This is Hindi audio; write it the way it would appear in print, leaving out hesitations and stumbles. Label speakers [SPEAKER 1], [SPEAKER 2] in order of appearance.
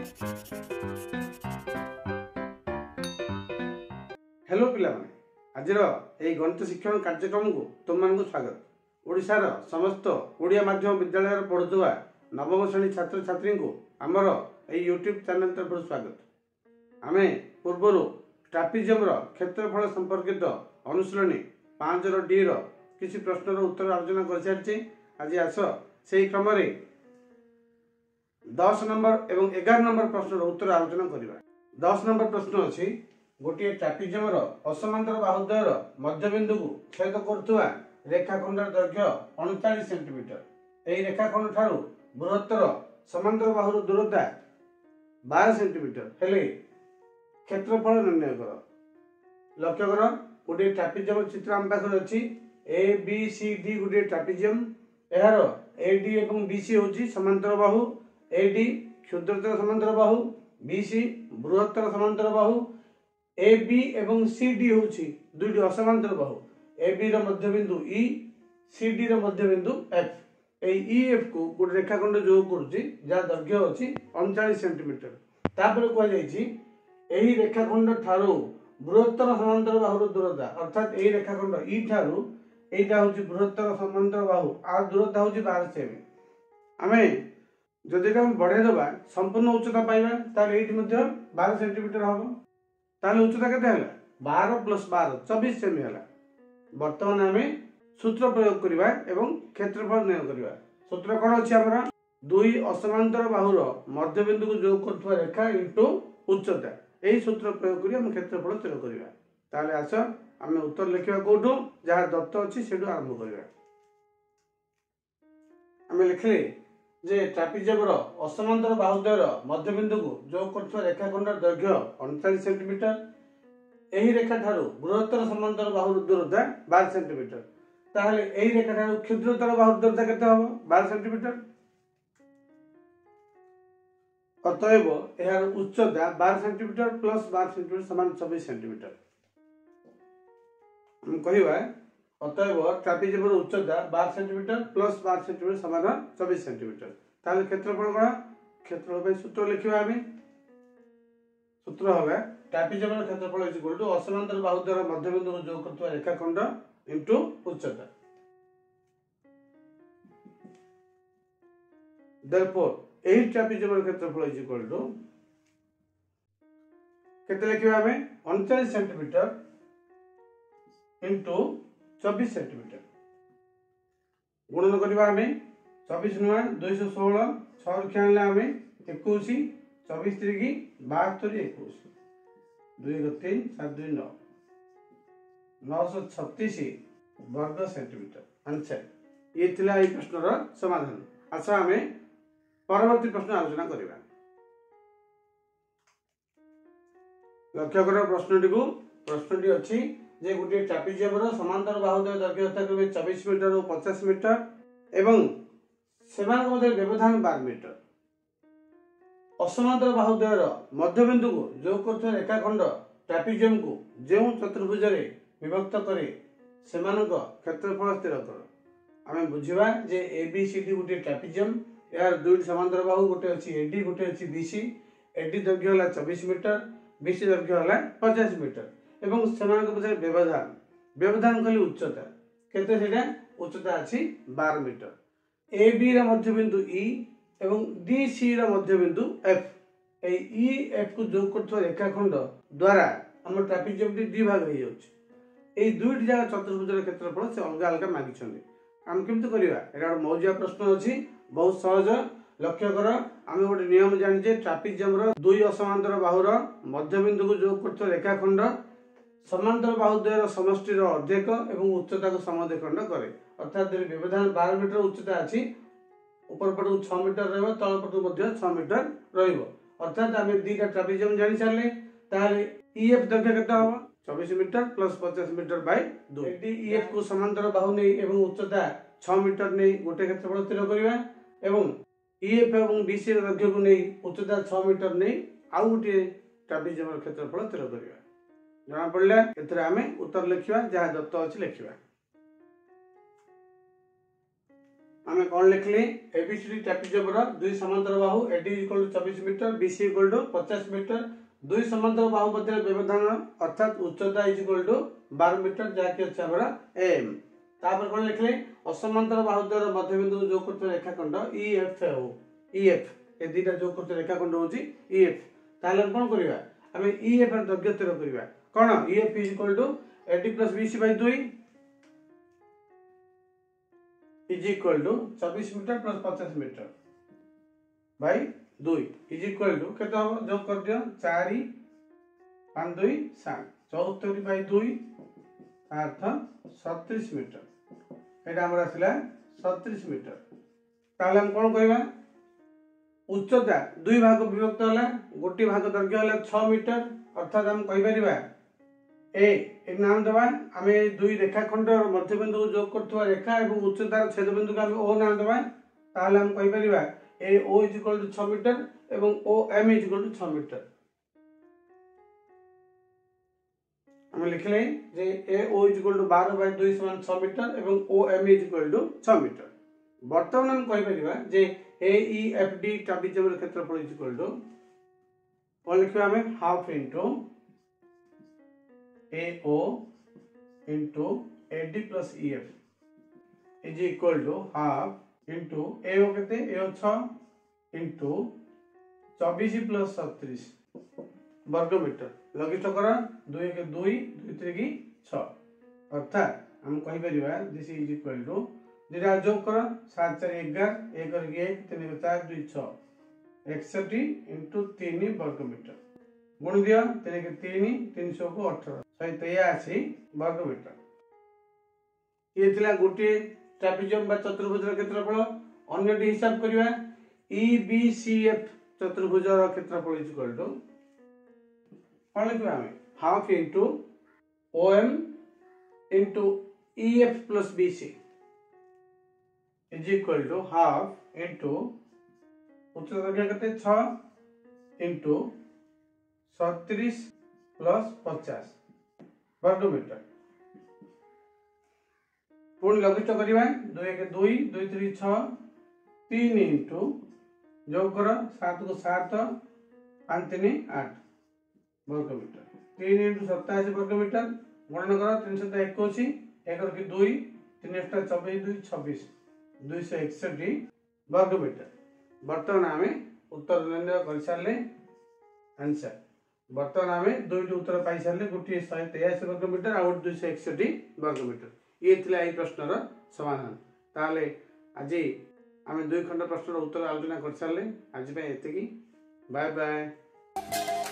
[SPEAKER 1] हेलो पिला माने आजिर यही गणित शिक्षण कार्यक्रम को तुम मान स्वागत। ओडिशार समस्त ओडिया माध्यम विद्यालय पढ़ुवा नवम श्रेणी छात्र छात्री को आमर यही यूट्यूब चैनल तरफ स्वागत। आम पूर्वर ट्रापिजियम क्षेत्रफल संपर्कित अनुशीलनी 5 डी किसी प्रश्नर उत्तर आलोचना कर सारी। आज आस से क्रम 10 नंबर एवं 11 नंबर प्रश्नर उत्तर आलोचना करवा। 10 नंबर प्रश्न अच्छी गोटे ट्रापिजियम असमांतर बाहुद्वयर मध्यबिंदु को छेद करुवा रेखाखंडर दैर्घ्य 39 सेंटीमीटर। यही रेखाखंड ठारू बृहत्तर समांतर बाहुर दूरता 12 सेंटीमीटर हेले क्षेत्रफल निर्णय कर। लक्ष्य कर गोटे ट्रापिजियम चित्र आम पाखे अच्छी ए बी सी डी गोटे ट्रापिजियम यार ए डी एवं बी सी हूँ समांतर बाहु। ए डी क्षुद्रतर समांतर बाहु, बी सी बृहत्तर समांतर बाहु। ए बी एवं सी डी हूँ दुईटी असमांतर बाहु। ए बी मध्यबिंदु ई, सी डी मध्यबिंदु एफ। ई एफ को गोटे रेखाखंड जो करुच्ची जहाँ दैर्घ्य अच्छी 39 सेंटीमीटर। तापर कहुई रेखाखंड ठारू बृहत्तर समांतर बाहुर दूरता अर्थात यही रेखाखंड ई ठारू एटा हूँ बृहत्तर समांतर बाहु आ दूरता हूँ 12 सेमी। आम जदि बढ़ेदबा संपूर्ण उच्चता पाइबा ताले एठी मध्य 12 सेंटीमीटर हम ताले उच्चता केते हला 12 + 12 24 सेमी हला। वर्तमान आम सूत्र प्रयोग करबा एवं क्षेत्रफल निर्णय करबा। सूत्र कोन अछि हमरा दुई असमांतर बाहुर मध्यबिंदु को जोग करथवा रेखा इनटू उच्चता। एही सूत्र प्रयोग करी हम क्षेत्रफल स्थिर करबा। ताले आस आम उत्तर लिखिबा कोठो जहाँ दत्त अछि सेठू आरंभ करबा। आम लिखले जे ट्रापिजियम असमांतर बाहुद्वयर मध्यबिंदु को जोग करथवा रेखाखंडर दैर्घ्य 39 सेंटीमीटर। एही रेखा ठारू बृहत्तर समांतर बाहुर दूरता 12 सेंटीमीटर। ताहले एही रेखा ठारू क्षुद्रतर बाहुर दूरता केते हबो 12 सेंटीमीटर। अतएव यार उच्चता 12 सेंटीमीटर प्लस 12 सेंटीमीटर समान 24 सेंटीमीटर। हम कहिबा अतएव ट्रापिजियम उच्चता 12 सेंटीमीटर प्लस 12 सेंटीमीटर समान 24 सेंटीमीटर। ताहले क्षेत्रफल कोन क्षेत्रफल सूत्र लिखिबा। आमे सूत्र होगा ट्रापिजियम क्षेत्रफल इक्वल टू असमांतर बाहुद्वयर मध्यबिंदु को जोग करथवा रेखाखंड इनटू उच्चता। Therefore एही ट्रापिजियम क्षेत्रफल इक्वल टू केते लिखिबा आमे 39 सेंटीमीटर इनटू 24 सेंटीमीटर। गुणन करबा आमे 24 नुआ 216 6 रखिया आमे 21 24 3 72 21 2 3 7 2 9 936 वर्ग सेंटीमीटर आंसर। ये थिला এই প্রশ্নর সমাধান। আচ্ছা আমি পরবর্তী প্রশ্ন আলোচনা করিবা। লক্ষ্য কর প্রশ্নটি ଅଛି যে গোटे ट्रापिजियम समांतर बाहुद्वय दैर्घ्य यथाक्रमे 24 मीटर और 50 मीटर एवं सेमान मध्य व्यवधान 12 मीटर। असमांतर बाहुद्वयर मध्यबिंदु को जोग करथवा रेखाखंड ट्रापिजियम को जो चतुर्भुज विभक्त करे सेमानक क्षेत्रफल स्थिर कर। आम बुझा जे ए बी सी डी गोटे ट्रापिजियम यार दुईटी समांतर बाहु गोटे अच्छी एडी गोटे अच्छी बीसी। एडी दैर्घ्य है 24 मीटर, बीसी दैर्घ्य है 50 मीटर एवं सेमानक मध्य व्यवधान व्यवधान कहली उच्चता केते सेटा उच्चता अछि 12 मीटर। ए बी रा मध्यबिंदु ई एवं डी सी रा मध्यबिंदु एफ। ए ई एफ को जोग करथवा रेखाखंड द्वारा हम ट्रापिजियम टी दि भाग हो जाउछ। ए दुईटी जगह चतुर्भुज क्षेत्रफल से अलग अलग मागिछन्ते। हम केमते करिवा एटा मौजिया प्रश्न अछि बहुत सहज। लक्ष्य कर आम गोटे नियम जानिजे ट्रापिजियम दुई असमांतर बाहुर मध्यबिंदु को जोग करथवा रेखाखंड समांतर बाहुद्वयर समष्टिर अर्धेक एवं उच्चता को समद्विखंड करे। अर्थात व्यवधान 12 मीटर उच्चता अछि ऊपर पटू 6 मीटर रहबो तल पटू मध्य 6 मीटर रहबो। अर्थात आम दुईटा ट्रापिजियम जानि सारले ताले ईएफ दैर्घ्य केते हबो 24 metre plus 50 metre by 2। AD EF को समांतर बाहु नै एवं उच्चता 6 मीटर नै गोटे क्षेत्रफल स्थिर करिवा एवं ईएफ एवं बीसी दैर्घ्य को नै उच्चता 6 मीटर नै आउ गोटे ट्रापिजियम क्षेत्रफल स्थिर करिवा। जना पड़ला एथरे आमे उत्तर लिखिबा जहाँ दत्त अछि लिखिबा। आम कौन लिखले एबीसीडी ट्रापेजियम दुई समांतर बाहु AD equal to 24 metre BC equal to 50 metre दुई समांतर बाहु मध्य व्यवधान अर्थात उच्चता इज इक्वल टू 12 मीटर जहाँकि अच्छे आम एम तापर कौन लिखले असमांतर बाहुद्वयर मध्यबिंदु जो करते रेखाखंड ईएफ हो ईएफ ए दुईटा जो करते रेखाखंड होची ईएफ ताहले हम कौन करिवा आम ईएफ र दैर्घ्य स्थिर करिवा कौन EF is equal to AD plus BC by 2 is equal to 24 metre plus 50 metre by 2 is equal to केते हो जो कर दियो 4 5 2 7 74 बाय 2 अर्थ 37 मीटर एटा हमर आसिला 37 मीटर ताले हम कोन कहबा उच्चता दुई भाग विभक्त होला गोटी भाग दैर्घ्य होला 6 मीटर अर्थात हम कहि परिबा ए नाम दबा आम दुई रेखाखंड मध्यबिंदु जोग करथुवा रेखा एवं उच्चतार छेदबिंदु को आम ओ नाम दबा ताले हम कहि परिबा A O is equal to 6 metre एवं O M is equal to 6 metre हम लिखले जे A O is equal to 12 by 2 समान 6 मीटर एवं O M is equal to 6 metre वर्तमान हम कहि परिबा जे A E F D trapezium र क्षेत्रफल इज इक्वल टू कोन लिखबा हम half into AO into AD plus EF is equal to half into AO कहते AO 6 into 24 plus 37 वर्ग मीटर लघिष्ठ कर 2 के 2 2 3 की 6 अर्थात हम कहि परिबा दिस इज इक्वल टू दिरा जोग कर 7 4 11 1 कर 1 3 के 4 2 6 61 into 3 वर्ग मीटर गुण दिया 3 के 3 300 को 18 183 वर्ग मीटर ये थिला गोटे ट्रापेजियम बा चतुर्भुज र क्षेत्रफल अन्यटी हिसाब करबा EBCF चतुर्भुज र क्षेत्रफल इज इक्वल टू कोन लिखबा हम half into OM into EF plus BC is equal to half into उच्चता दैर्घ्य कते 6 इनटू 37 प्लस 50 वर्ग मीटर पुणी लघिष्ठ करवा 2 के 2 2 3 6 3 इंटू जोग कर 7 को 7 5 3 8 वर्ग मीटर 3 इंटू 87 वर्ग मीटर गणना कर 381 1 के 2 3 24 2 26 261 वर्ग मीटर वर्तमान आम उत्तर निर्णय कर सारे आंसर वर्तमान आम दुईट उत्तर पाई सारे गोटे 183 वर्ग मीटर आउ 261 वर्ग मीटर ये थिला एई प्रश्नर समाधान ताले आज आम दुई खंड प्रश्नर उत्तर आलोचना कर सारे आज एतिकी बाय बाय।